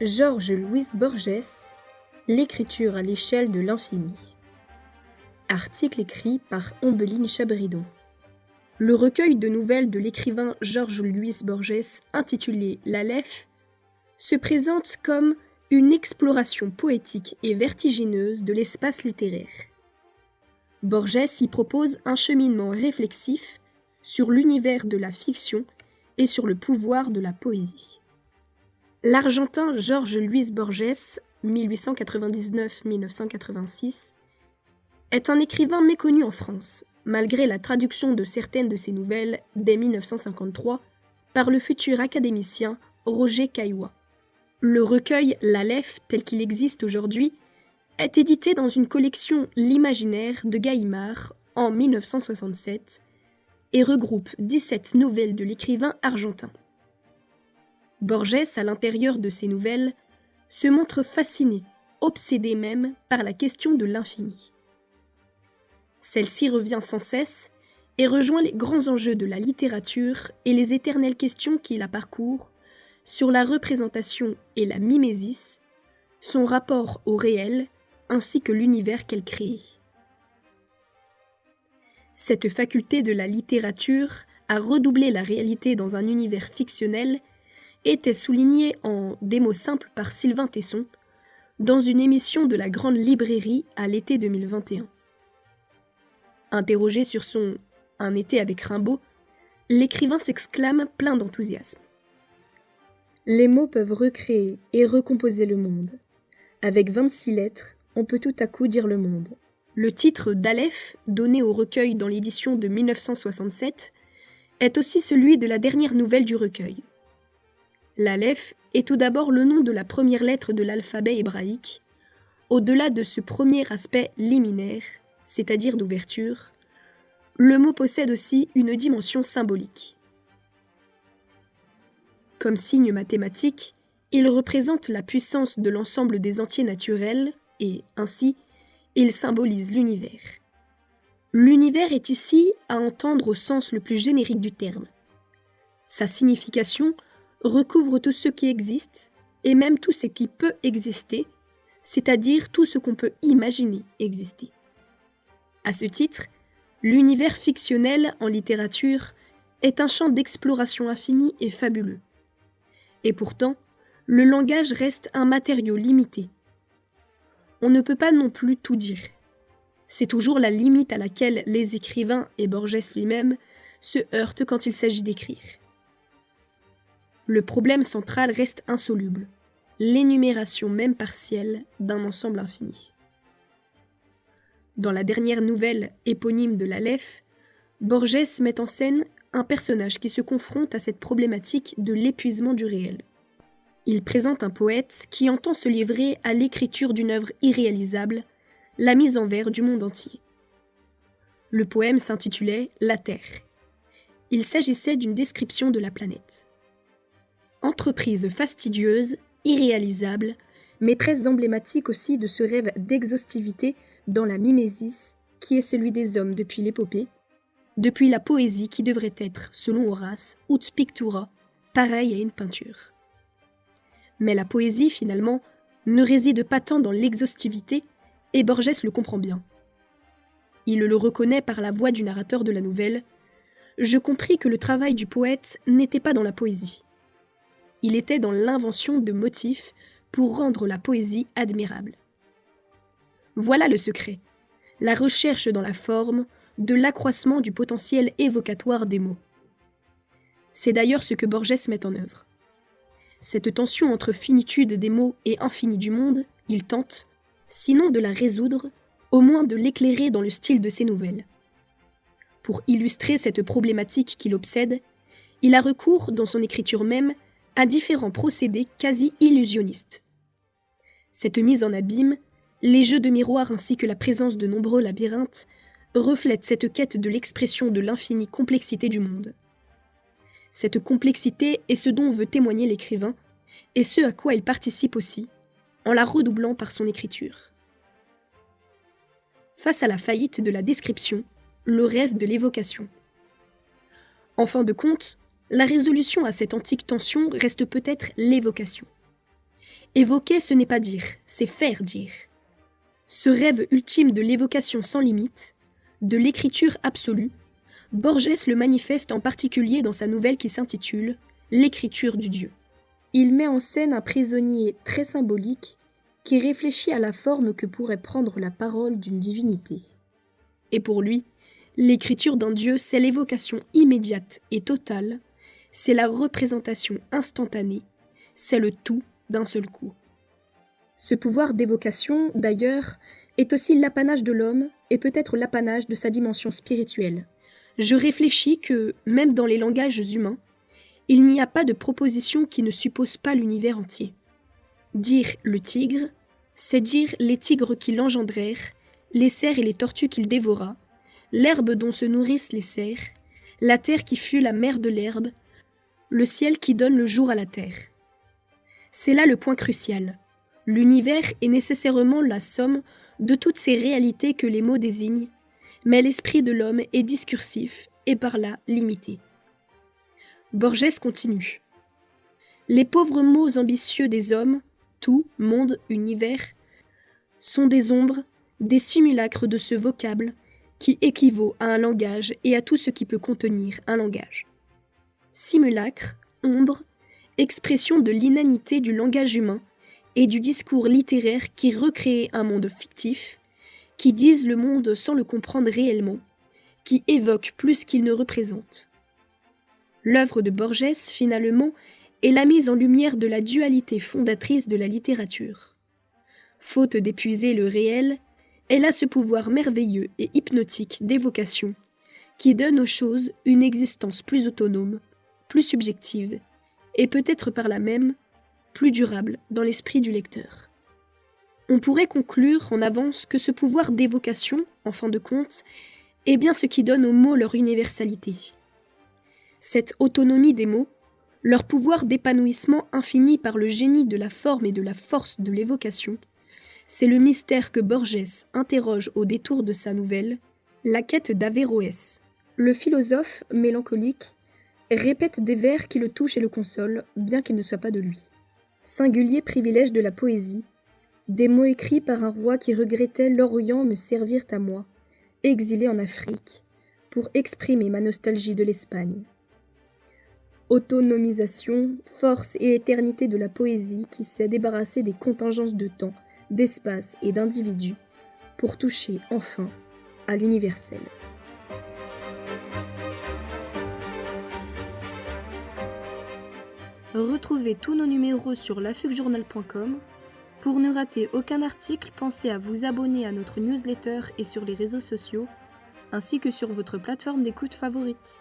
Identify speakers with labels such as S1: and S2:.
S1: Jorge Luis Borges, L'écriture à l'échelle de l'infini. Article écrit par Ombeline Chabridon. Le recueil de nouvelles de l'écrivain Jorge Luis Borges, intitulé L'Aleph, se présente comme une exploration poétique et vertigineuse de l'espace littéraire. Borges y propose un cheminement réflexif sur l'univers de la fiction et sur le pouvoir de la poésie. L'Argentin Jorge Luis Borges, 1899-1986, est un écrivain méconnu en France, malgré la traduction de certaines de ses nouvelles dès 1953 par le futur académicien Roger Caillois. Le recueil L'Aleph, tel qu'il existe aujourd'hui, est édité dans une collection L'Imaginaire de Gallimard en 1967 et regroupe 17 nouvelles de l'écrivain argentin. Borges, à l'intérieur de ses nouvelles, se montre fasciné, obsédé même par la question de l'infini. Celle-ci revient sans cesse et rejoint les grands enjeux de la littérature et les éternelles questions qui la parcourent sur la représentation et la mimésis, son rapport au réel ainsi que l'univers qu'elle crée. Cette faculté de la littérature à redoubler la réalité dans un univers fictionnel était soulignée en Des mots simples par Sylvain Tesson dans une émission de la Grande Librairie à l'été 2021. Interrogé sur son « Un été avec Rimbaud », l'écrivain s'exclame plein d'enthousiasme. Les mots peuvent recréer et recomposer le monde. Avec 26 lettres, on peut tout à coup dire le monde. Le titre d'Aleph, donné au recueil dans l'édition de 1967, est aussi celui de la dernière nouvelle du recueil. L'Aleph est tout d'abord le nom de la première lettre de l'alphabet hébraïque, au-delà de ce premier aspect liminaire, c'est-à-dire d'ouverture. Le mot possède aussi une dimension symbolique. Comme signe mathématique, il représente la puissance de l'ensemble des entiers naturels et, ainsi, il symbolise l'univers. L'univers est ici à entendre au sens le plus générique du terme. Sa signification recouvre tout ce qui existe et même tout ce qui peut exister, c'est-à-dire tout ce qu'on peut imaginer exister. À ce titre, l'univers fictionnel en littérature est un champ d'exploration infini et fabuleux. Et pourtant, le langage reste un matériau limité. On ne peut pas non plus tout dire. C'est toujours la limite à laquelle les écrivains et Borges lui-même se heurtent quand il s'agit d'écrire. Le problème central reste insoluble, l'énumération même partielle d'un ensemble infini. Dans la dernière nouvelle éponyme de l'Aleph, Borges met en scène un personnage qui se confronte à cette problématique de l'épuisement du réel. Il présente un poète qui entend se livrer à l'écriture d'une œuvre irréalisable, la mise en vers du monde entier. Le poème s'intitulait « La Terre ». Il s'agissait d'une description de la planète. Entreprise fastidieuse, irréalisable, mais très emblématique aussi de ce rêve d'exhaustivité dans la mimésis qui est celui des hommes depuis l'épopée, depuis la poésie qui devrait être, selon Horace, ut pictura, pareille à une peinture. Mais la poésie, finalement, ne réside pas tant dans l'exhaustivité, et Borges le comprend bien. Il le reconnaît par la voix du narrateur de la nouvelle. « Je compris que le travail du poète n'était pas dans la poésie. Il était dans l'invention de motifs pour rendre la poésie admirable. » Voilà le secret, la recherche dans la forme de l'accroissement du potentiel évocatoire des mots. C'est d'ailleurs ce que Borges met en œuvre. Cette tension entre finitude des mots et infini du monde, il tente, sinon de la résoudre, au moins de l'éclairer dans le style de ses nouvelles. Pour illustrer cette problématique qui l'obsède, il a recours, dans son écriture même, à différents procédés quasi illusionnistes. Cette mise en abîme, les jeux de miroir ainsi que la présence de nombreux labyrinthes reflètent cette quête de l'expression de l'infinie complexité du monde. Cette complexité est ce dont veut témoigner l'écrivain, et ce à quoi il participe aussi, en la redoublant par son écriture. Face à la faillite de la description, le rêve de l'évocation. En fin de compte, la résolution à cette antique tension reste peut-être l'évocation. Évoquer, ce n'est pas dire, c'est faire dire. Ce rêve ultime de l'évocation sans limite, de l'écriture absolue, Borges le manifeste en particulier dans sa nouvelle qui s'intitule « L'écriture du Dieu ». Il met en scène un prisonnier très symbolique qui réfléchit à la forme que pourrait prendre la parole d'une divinité. Et pour lui, l'écriture d'un Dieu, c'est l'évocation immédiate et totale, c'est la représentation instantanée, c'est le tout d'un seul coup. Ce pouvoir d'évocation, d'ailleurs, est aussi l'apanage de l'homme et peut-être l'apanage de sa dimension spirituelle. Je réfléchis que, même dans les langages humains, il n'y a pas de proposition qui ne suppose pas l'univers entier. Dire le tigre, c'est dire les tigres qui l'engendrèrent, les cerfs et les tortues qu'il dévora, l'herbe dont se nourrissent les cerfs, la terre qui fut la mère de l'herbe, le ciel qui donne le jour à la terre. C'est là le point crucial. L'univers est nécessairement la somme de toutes ces réalités que les mots désignent, mais l'esprit de l'homme est discursif et par là limité. Borges continue. Les pauvres mots ambitieux des hommes, tout, monde, univers, sont des ombres, des simulacres de ce vocable qui équivaut à un langage et à tout ce qui peut contenir un langage. Simulacre, ombre, expression de l'inanité du langage humain et du discours littéraire qui recrée un monde fictif, qui disent le monde sans le comprendre réellement, qui évoque plus qu'il ne représente. L'œuvre de Borges, finalement, est la mise en lumière de la dualité fondatrice de la littérature. Faute d'épuiser le réel, elle a ce pouvoir merveilleux et hypnotique d'évocation qui donne aux choses une existence plus autonome, plus subjective, et peut-être par là même plus durable dans l'esprit du lecteur. On pourrait conclure en avance que ce pouvoir d'évocation, en fin de compte, est bien ce qui donne aux mots leur universalité. Cette autonomie des mots, leur pouvoir d'épanouissement infini par le génie de la forme et de la force de l'évocation, c'est le mystère que Borges interroge au détour de sa nouvelle, La quête d'Averroès. Le philosophe, mélancolique, répète des vers qui le touchent et le consolent, bien qu'ils ne soient pas de lui. Singulier privilège de la poésie, des mots écrits par un roi qui regrettait l'Orient me servirent à moi, exilé en Afrique, pour exprimer ma nostalgie de l'Espagne. Autonomisation, force et éternité de la poésie qui s'est débarrassée des contingences de temps, d'espace et d'individus, pour toucher enfin à l'universel.
S2: Retrouvez tous nos numéros sur lafuguejournal.com. Pour ne rater aucun article, pensez à vous abonner à notre newsletter et sur les réseaux sociaux, ainsi que sur votre plateforme d'écoute favorite.